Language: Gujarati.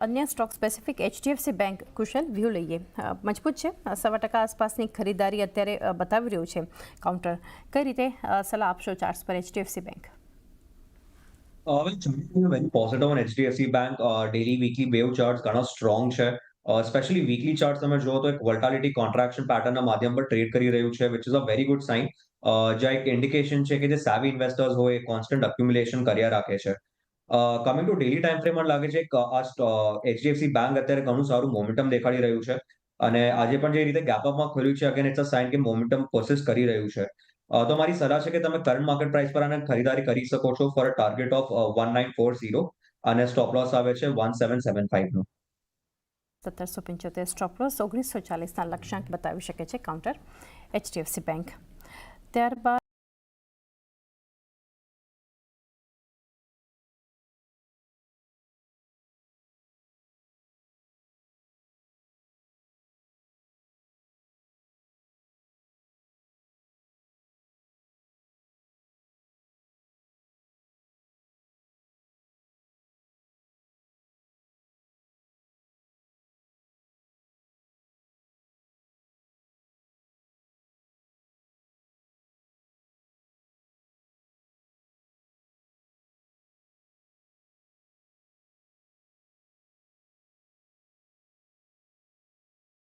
अन्य स्टॉक स्पेसिफिक HDFC बैंक कुशल व्यू लीए मजबूत है 100% आसपासनी खरीदारी अत्यारे बतावी रह्યું છે કાઉન્ટર કઈ રીતે સલાહ આપશો ચાર્ટ્સ પર HDFC bank? Very positive on HDFC Bank. Daily, weekly wave charts ઘણા સ્ટ્રોંગ છે. સ્પેશિયલી વીકલી ચાર્ટ તમે જુઓ તો એક વોલ્ટાલિટી કોન્ટ્રાક્શન પેટર્નના માધ્યમ પર ટ્રેડ કરી રહ્યું છે, which is a very good sign. જ્યાં એક ઇન્ડિકેશન છે કે જે સેવી ઇન્વેસ્ટર્સ હોય એ કોન્સ્ટન્ટ એક્યુમ્યુલેશન કર્યા રાખે છે. Coming to daily time frame લાગે છે કે HDFC બેંક અત્યારે ઘણું સારું મોમેન્ટમ દેખાડી રહ્યું છે અને આજે પણ જે રીતે ગેપ અપમાં ખોલ્યું છે અગેન ઇટ્સ અ સાઇન કે મોમેન્ટમ પરસિસ્ટ કરી રહ્યું છે. તો મારી સલાહ છે કે તમે કરંટ માર્કેટ પ્રાઇસ પર આને ખરીદારી કરી શકો છો ફોર અ ટાર્ગેટ ઓફ 1940 અને સ્ટોપ લોસ આવે છે 1775 નો. 1775 સ્ટોપ લોસ 1940ના લક્ષ્યાંક બતાવી શકે છે કાઉન્ટર HDFC बैंक. ત્યારબાદ